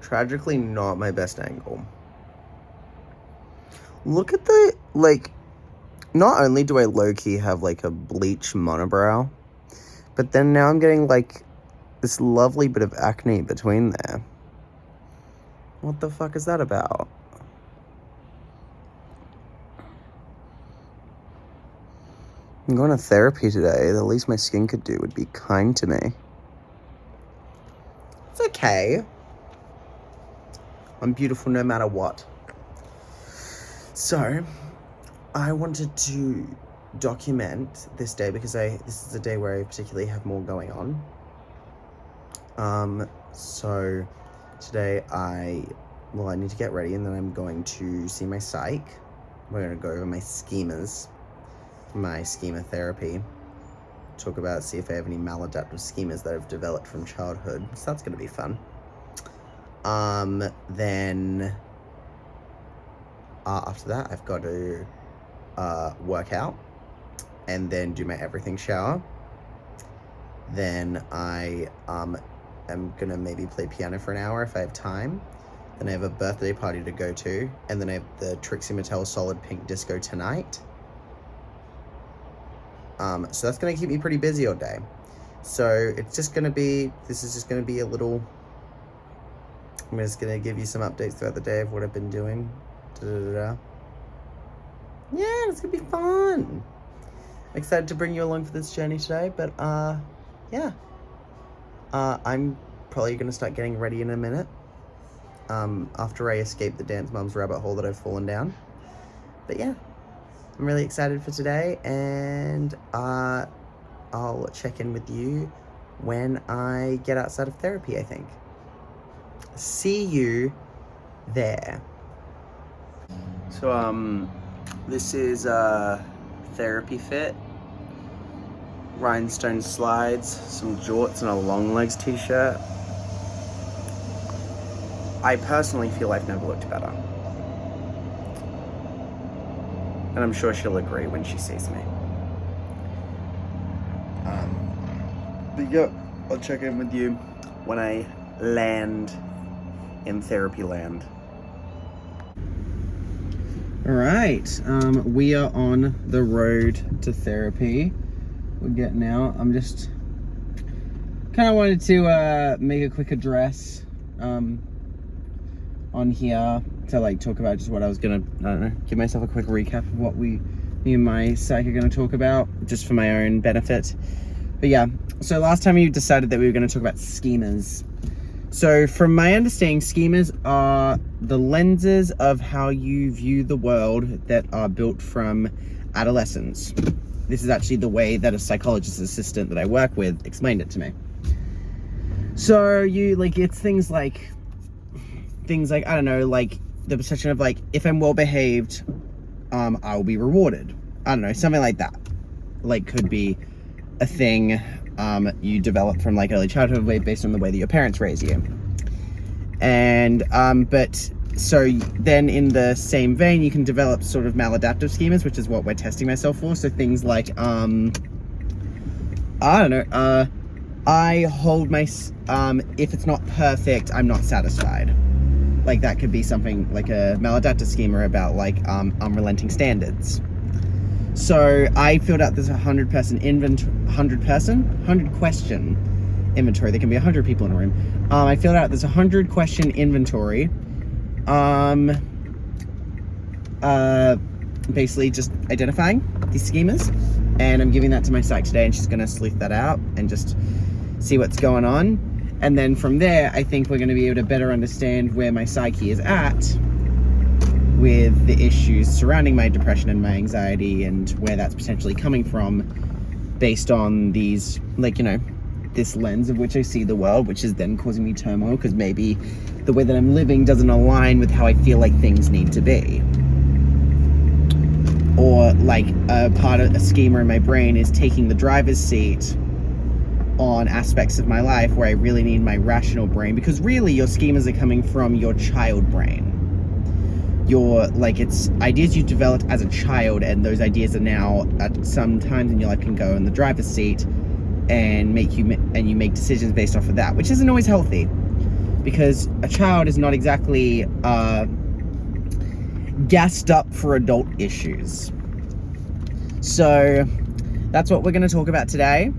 Tragically not my best angle. Look at the, like, not only do I low-key have, like, a bleach monobrow, but then now I'm getting, like, this lovely bit of acne between there. What the fuck is that about? I'm going to therapy today. The least my skin could do would be kind to me. It's okay. I'm beautiful no matter what. So, I wanted to document this day because this is a day where I particularly have more going on. So today I need to get ready, and then I'm going to see my psych. We're going to go over my schemas, my schema therapy, see if I have any maladaptive schemas that I've developed from childhood. So that's going to be fun. Then after that, I've got to work out and then do my everything shower. Then I am gonna maybe play piano for an hour if I have time. Then I have a birthday party to go to, and then I have the Trixie Mattel Solid Pink Disco tonight. So that's gonna keep me pretty busy all day. So this is just gonna be a little, I'm just gonna give you some updates throughout the day of what I've been doing. Yeah, it's gonna be fun. I'm excited to bring you along for this journey today, but yeah. I'm probably gonna start getting ready in a minute. After I escape the Dance Moms rabbit hole that I've fallen down. But yeah, I'm really excited for today, and I'll check in with you when I get outside of therapy, I think. See you there. So, this is therapy fit. Rhinestone slides, some jorts, and a long legs t-shirt. I personally feel I've never looked better. And I'm sure she'll agree when she sees me. But yeah, I'll check in with you when I land in therapy land. Alright, we are on the road to therapy. We're getting out. I'm just kind of wanted to make a quick address on here to like talk about just what I was gonna, I don't know, give myself a quick recap of what me and my psych are gonna talk about, just for my own benefit. But yeah, so last time we decided that we were gonna talk about schemas. So from my understanding, schemas are the lenses of how you view the world that are built from adolescence. This is actually the way that a psychologist assistant that I work with explained it to me. So it's things like, I don't know, like the perception of like, if I'm well behaved, I will be rewarded. I don't know, something like that. Like could be a thing you develop from like early childhood based on the way that your parents raise you. And, but so then in the same vein, you can develop sort of maladaptive schemas, which is what we're testing myself for. So things like, I don't know, I hold my, if it's not perfect, I'm not satisfied. Like that could be something like a maladaptive schema about like, unrelenting standards. So I filled out this 100 question inventory. There can be 100 people in a room. I filled out this 100 question inventory. Basically just identifying these schemas, and I'm giving that to my psych today, and she's gonna sleuth that out and just see what's going on. And then from there, I think we're gonna be able to better understand where my psyche is at with the issues surrounding my depression and my anxiety, and where that's potentially coming from based on these, like, you know, this lens of which I see the world, which is then causing me turmoil because maybe the way that I'm living doesn't align with how I feel like things need to be. Or like a part of a schema in my brain is taking the driver's seat on aspects of my life where I really need my rational brain, because really your schemas are coming from your child brain. It's ideas you developed as a child, and those ideas are now at some times in your life can go in the driver's seat and you make decisions based off of that, which isn't always healthy, because a child is not exactly gassed up for adult issues. So that's what we're going to talk about today.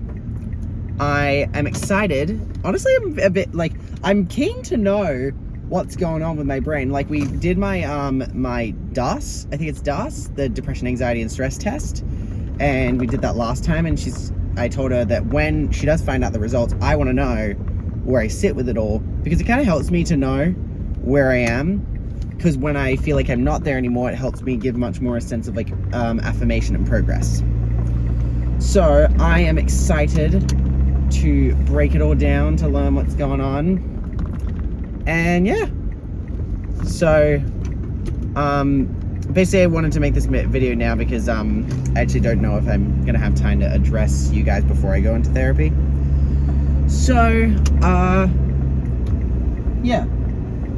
I am excited. Honestly, I'm a bit like, I'm keen to know what's going on with my brain. Like, we did my my DAS, I think it's DAS, the depression, anxiety, and stress test, and we did that last time, and I told her that when she does find out the results, I want to know where I sit with it all, because it kind of helps me to know where I am, because when I feel like I'm not there anymore, it helps me give much more a sense of like affirmation and progress. So I am excited to break it all down, to learn what's going on. And yeah, so basically I wanted to make this video now because I actually don't know if I'm gonna have time to address you guys before I go into therapy. So yeah,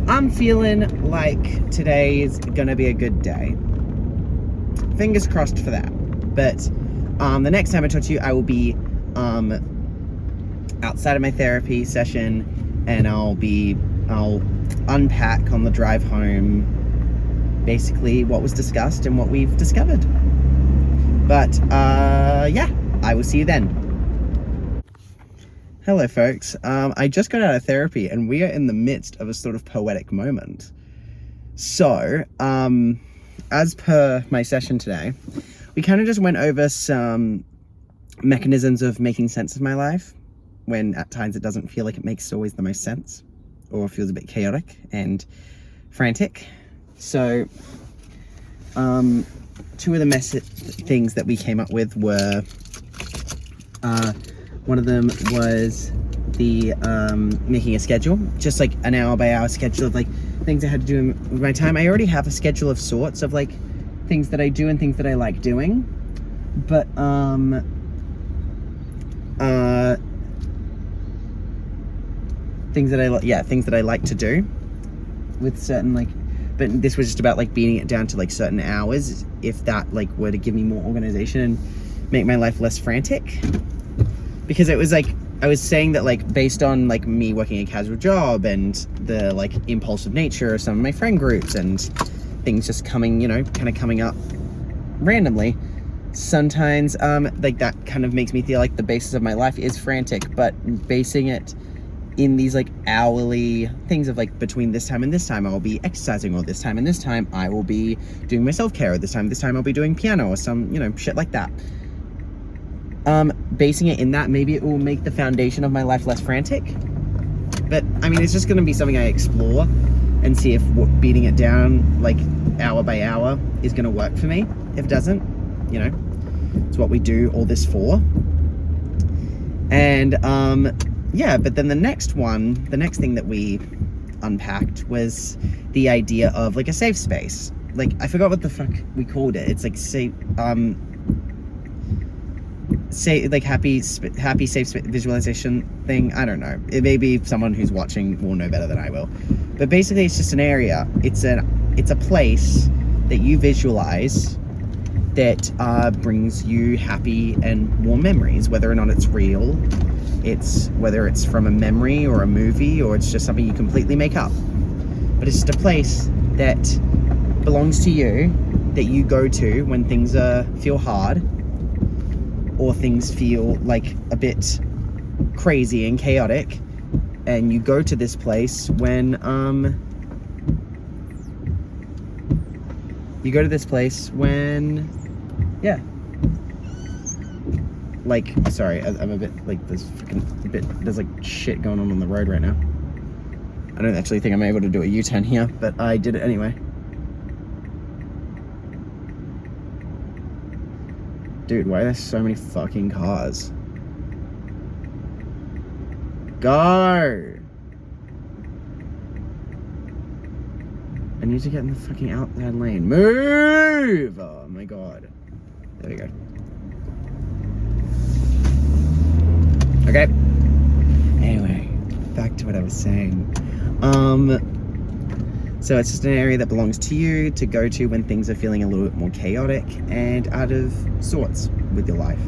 I'm feeling like today is gonna be a good day. Fingers crossed for that. But the next time I talk to you, I will be outside of my therapy session, and I'll unpack on the drive home basically what was discussed and what we've discovered. But yeah, I will see you then. Hello folks, I just got out of therapy and we are in the midst of a sort of poetic moment. So as per my session today, we kind of just went over some mechanisms of making sense of my life, when at times it doesn't feel like it makes always the most sense, or feels a bit chaotic and frantic. So two of the things that we came up with were, one of them was the making a schedule, just like an hour by hour schedule of like things I had to do with my time. I already have a schedule of sorts of like things that I do and things that I like doing, but things that I like to do with certain like, but this was just about like beating it down to like certain hours, if that like were to give me more organization and make my life less frantic. Because it was like, I was saying that like based on like me working a casual job and the like impulsive nature of some of my friend groups and things just coming, you know, kind of coming up randomly, sometimes like that kind of makes me feel like the basis of my life is frantic, but basing it in these like hourly things of like between this time and this time I'll be exercising, or this time and this time I will be doing my self-care, or this time I'll be doing piano, or some, you know, shit like that. Basing it in that, maybe it will make the foundation of my life less frantic. But I mean, it's just going to be something I explore and see if beating it down like hour by hour is going to work for me. If it doesn't, you know, it's what we do all this for. And yeah, but then the next thing that we unpacked was the idea of like a safe space. Like, I forgot what the fuck we called it. It's like like happy safe visualization thing. I don't know. It may be someone who's watching will know better than I will. But basically it's just an area. It's a place that you visualize that brings you happy and warm memories, whether or not it's real. Whether it's from a memory or a movie, or it's just something you completely make up. But it's just a place that belongs to you, that you go to when things feel hard, or things feel like a bit crazy and chaotic, and you go to this place when yeah, like, sorry, I'm a bit like, there's like shit going on the road right now. I don't actually think I'm able to do a U-turn here, but I did it anyway. Dude, why are there so many fucking cars? Go! I need to get in the fucking outside lane. Move! Oh my god. There we go. Okay. Anyway, back to what I was saying. So it's just an area that belongs to you to go to when things are feeling a little bit more chaotic and out of sorts with your life.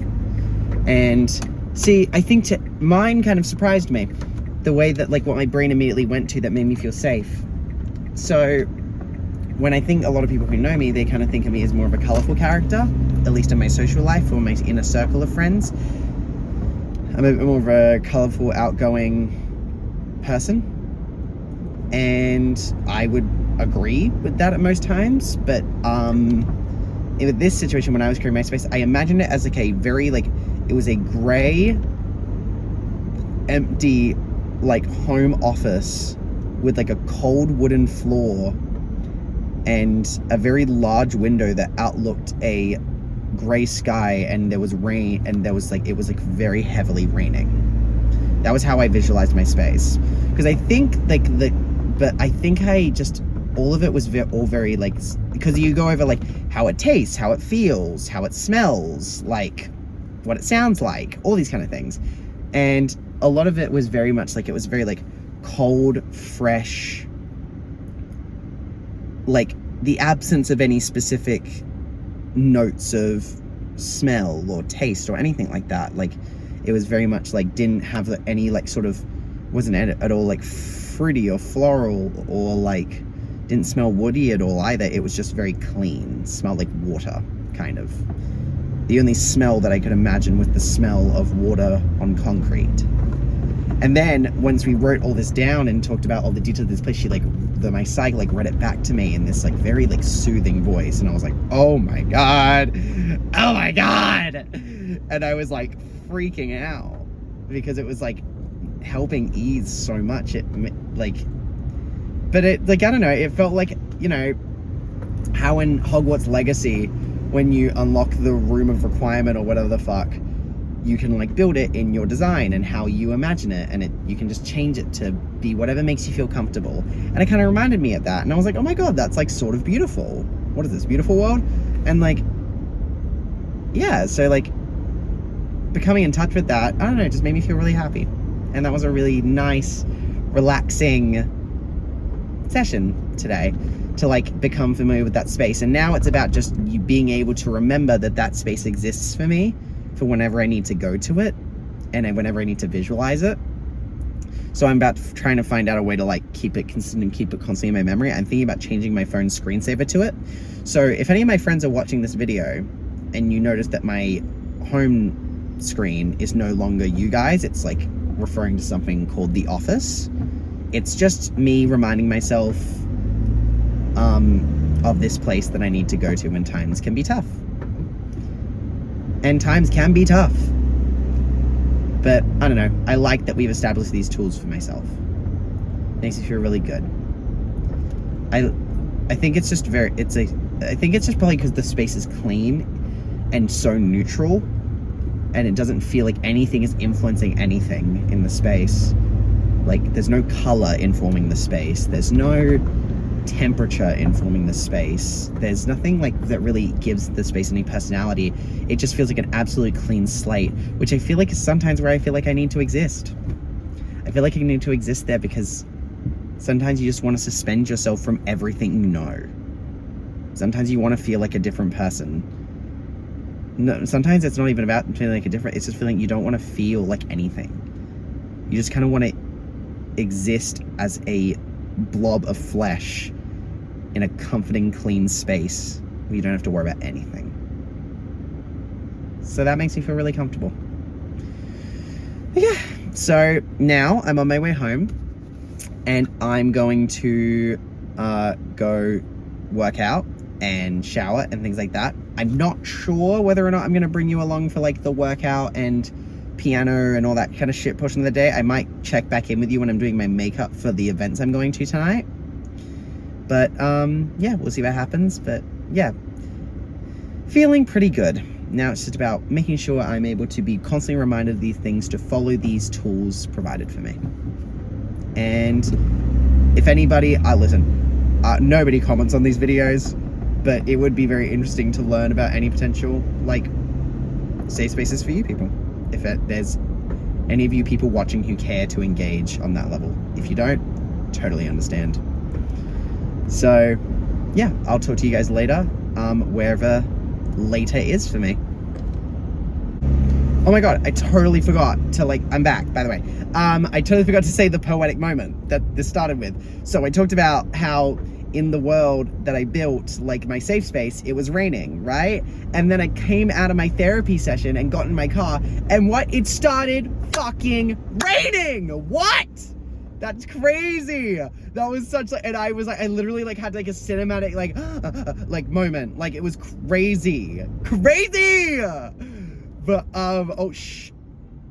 And See, I think mine kind of surprised me. The way that, like, what my brain immediately went to that made me feel safe. So, when I think a lot of people who know me, they kind of think of me as more of a colourful character, at least in my social life or my inner circle of friends. I'm a bit more of a colourful, outgoing person. And I would agree with that at most times. But in this situation, when I was creating my space, I imagined it as like a very, like, it was a grey, empty, like, home office with like a cold wooden floor and a very large window that outlooked a grey sky, and there was rain, and there was like, it was like very heavily raining. That was how I visualized my space. Because I think like I think I just, all of it was all very like, because you go over like how it tastes, how it feels, how it smells, like what it sounds like, all these kind of things. And a lot of it was very much like, it was very like cold, fresh, like the absence of any specific notes of smell or taste or anything like that. Like, it was very much like, didn't have any like sort of, wasn't at all like fruity or floral, or like didn't smell woody at all either. It was just very clean, smelled like water, kind of. The only smell that I could imagine was the smell of water on concrete. And then once we wrote all this down and talked about all the details of this place, she like, my psych like read it back to me in this like very like soothing voice, and I was like, oh my god, and I was like freaking out because it was like helping ease so much. It like, but it like, I don't know, it felt like, you know, how in Hogwarts Legacy, when you unlock the room of requirement or whatever the fuck, you can like build it in your design and how you imagine it, and you can just change it to be whatever makes you feel comfortable. And it kind of reminded me of that, and I was like, oh my god, that's like sort of beautiful. What is this, beautiful world? And like, yeah, so like becoming in touch with that, I don't know, it just made me feel really happy. And that was a really nice, relaxing session today, to like become familiar with that space. And now it's about just you being able to remember that that space exists for me, for whenever I need to go to it and whenever I need to visualize it. So I'm about trying to find out a way to like keep it consistent and keep it constantly in my memory. I'm thinking about changing my phone's screensaver to it. So if any of my friends are watching this video and you notice that my home screen is no longer you guys, it's like referring to something called The Office. It's just me reminding myself of this place that I need to go to when times can be tough. And times can be tough. But I don't know, I like that we've established these tools for myself. Makes me feel really good. I think it's just I think it's just probably because the space is clean and so neutral, and it doesn't feel like anything is influencing anything in the space. Like, there's no color informing the space, there's no temperature informing the space, there's nothing like that really gives the space any personality. It just feels like an absolute clean slate, which I feel like is sometimes where I feel like I need to exist. I feel like I need to exist there because sometimes you just want to suspend yourself from everything you know. Sometimes you want to feel like a different person. No, sometimes it's not even about feeling like a different, it's just feeling you don't want to feel like anything. You just kind of want to exist as a blob of flesh in a comforting, clean space where you don't have to worry about anything. So that makes me feel really comfortable. Yeah, so now I'm on my way home and I'm going to go work out and shower and things like that. I'm not sure whether or not I'm going to bring you along for like the workout and piano and all that kind of shit portion of the day. I might check back in with you when I'm doing my makeup for the events I'm going to tonight. But yeah, we'll see what happens. But yeah, feeling pretty good. Now it's just about making sure I'm able to be constantly reminded of these things, to follow these tools provided for me. And if anybody, listen, nobody comments on these videos, but it would be very interesting to learn about any potential like safe spaces for you people. If there's any of you people watching who care to engage on that level. If you don't, totally understand. So yeah, I'll talk to you guys later, wherever later is for me. Oh my god, I totally forgot to I'm back, by the way. I totally forgot to say the poetic moment that this started with. So I talked about how in the world that I built, my safe space, it was raining, right? And then I came out of my therapy session and got in my car, and what? It started fucking raining! What? That's crazy. That was such and I was I literally had a cinematic moment. It was crazy. But oh shh.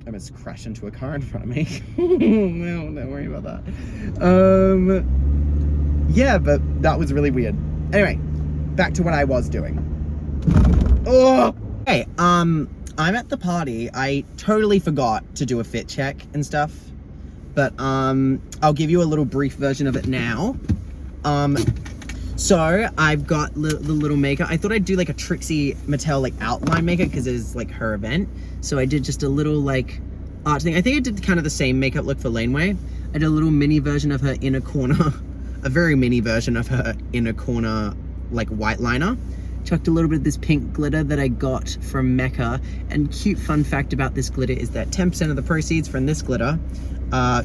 I almost crashed into a car in front of me. No, don't worry about that. Yeah, but that was really weird. Anyway, back to what I was doing. Oh! Hey, I'm at the party. I totally forgot to do a fit check and stuff. But I'll give you a little brief version of it now. So I've got the little makeup. I thought I'd do a Trixie Mattel outline makeup because it is her event. So I did just a little art thing. I think I did kind of the same makeup look for Laneway. I did a little mini version of her inner corner, a very mini version of her inner corner white liner. Chucked a little bit of this pink glitter that I got from Mecca. And cute fun fact about this glitter is that 10% of the proceeds from this glitter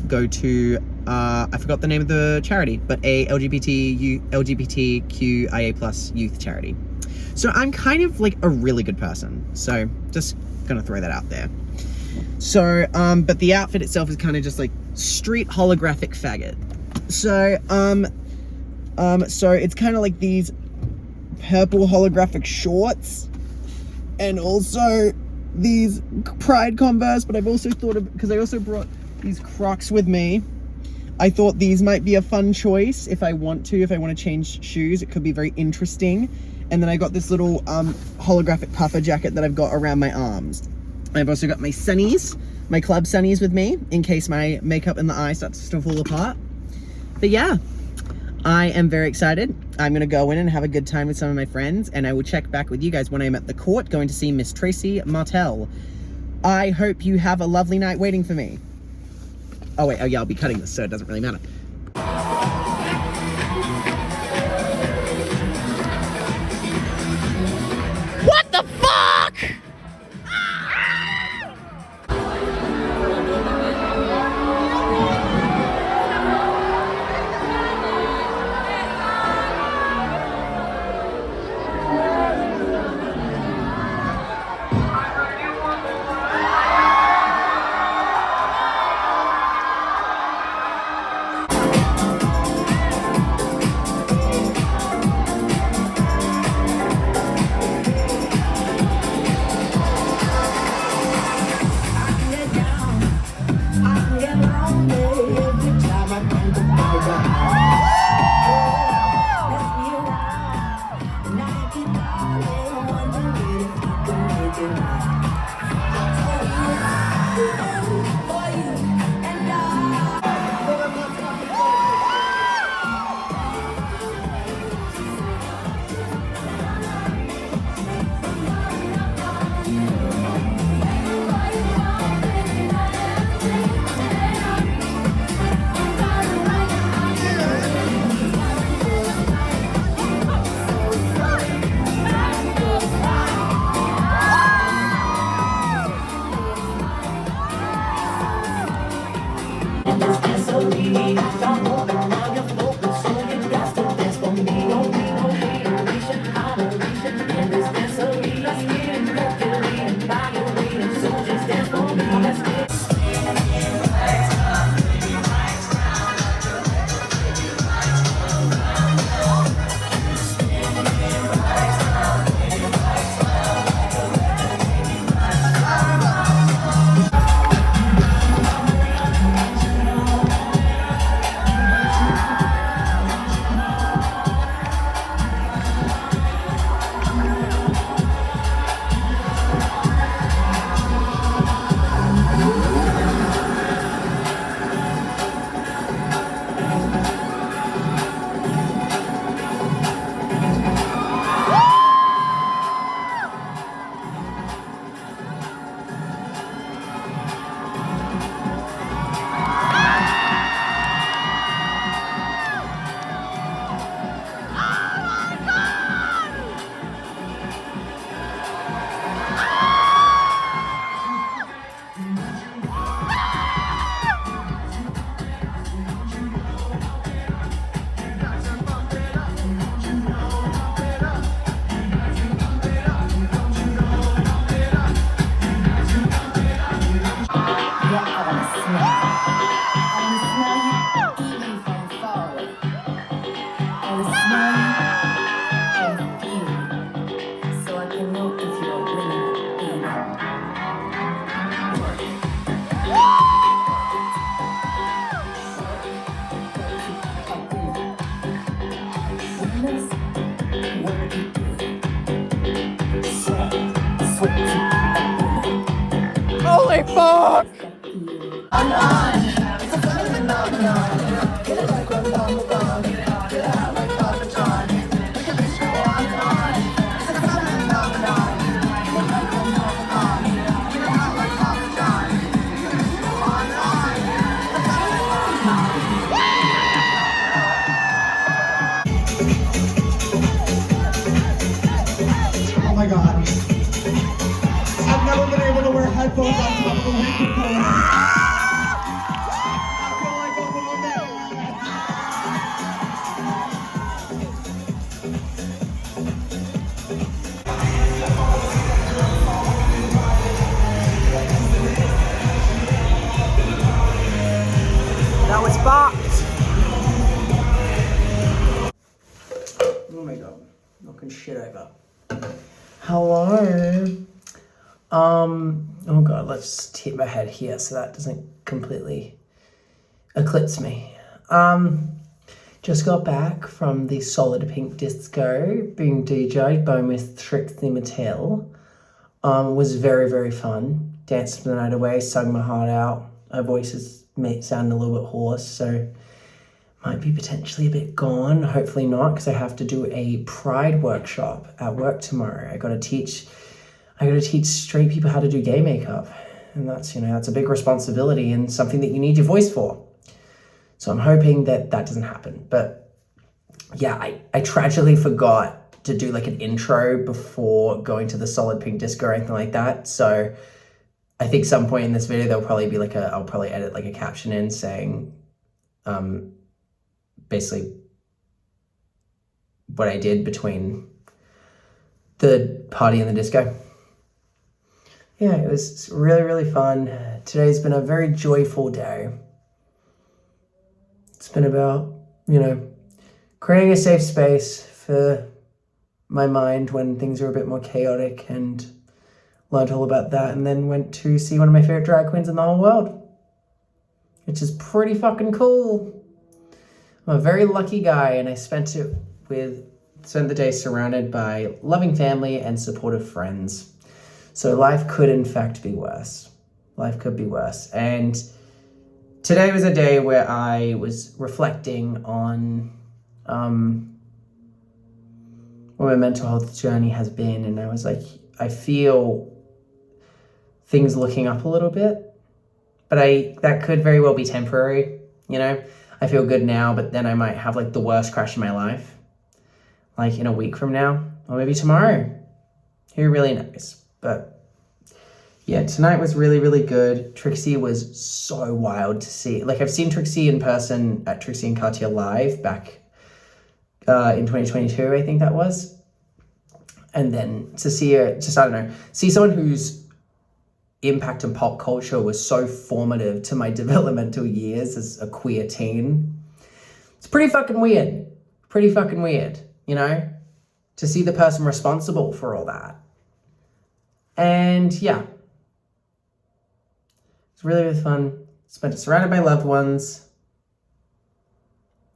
go to, I forgot the name of the charity, but a LGBTQIA+ youth charity. So I'm kind of a really good person. So just gonna throw that out there. So, but the outfit itself is kind of just street holographic faggot. So, so it's kind of these purple holographic shorts and also these Pride Converse, but I've also thought of, because I also brought these Crocs with me. I thought these might be a fun choice if I want to change shoes. It could be very interesting. And then I got this little holographic puffer jacket that I've got around my arms. I've also got my sunnies, my club sunnies with me in case my makeup in the eye starts to fall apart. But yeah, I am very excited. I'm gonna go in and have a good time with some of my friends, and I will check back with you guys when I'm at the court going to see Miss Tracy Martel. I hope you have a lovely night waiting for me. Oh wait, oh yeah, I'll be cutting this, so it doesn't really matter. What the fuck? my fuck! Oh my god. I've never been able to wear headphones on top of a microphone. I feel like I'm on that. That was fucked! Oh my god. Knocking shit over. Hello. Oh god, let's just tip my head here so that doesn't completely eclipse me. Just got back from the Solid Pink Disco being DJ'd by Miss Trixie Mattel. Was very, very fun. Danced the night away, sung my heart out. My voice is sounding a little bit hoarse, so might be potentially a bit gone. Hopefully not, because I have to do a pride workshop at work tomorrow. I gotta teach straight people how to do gay makeup. And that's, that's a big responsibility and something that you need your voice for. So I'm hoping that doesn't happen. But yeah, I tragically forgot to do like an intro before going to the Solid Pink Disco or anything like that. So I think some point in this video, there'll probably be I'll probably edit like a caption in saying, basically what I did between the party and the disco. Yeah, it was really, really fun. Today's been a very joyful day. It's been about, creating a safe space for my mind when things are a bit more chaotic, and learned all about that, and then went to see one of my favorite drag queens in the whole world, which is pretty fucking cool. I'm a very lucky guy, and I spent the day surrounded by loving family and supportive friends. So life could in fact be worse. Life could be worse. And today was a day where I was reflecting on what my mental health journey has been, and I was like, I feel things looking up a little bit, but that could very well be temporary, I feel good now, but then I might have like the worst crash in my life, like in a week from now, or maybe tomorrow. Who really knows? But yeah, tonight was really, really good. Trixie was so wild to see. Like, I've seen Trixie in person at Trixie and Katya Live back in 2022, I think that was. And then to see her, see someone whose impact on pop culture was so formative to my developmental years as a queer teen. It's pretty fucking weird. To see the person responsible for all that. And yeah, it's really, really fun. Spent it surrounded by loved ones.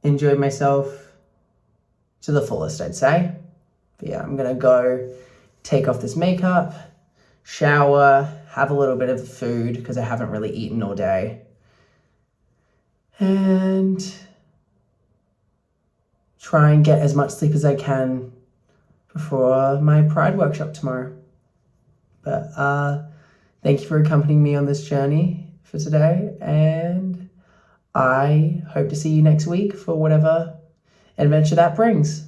Enjoyed myself to the fullest, I'd say. But yeah, I'm gonna go take off this makeup, shower, have a little bit of food because I haven't really eaten all day. And try and get as much sleep as I can before my Pride workshop tomorrow. But thank you for accompanying me on this journey for today, and I hope to see you next week for whatever adventure that brings.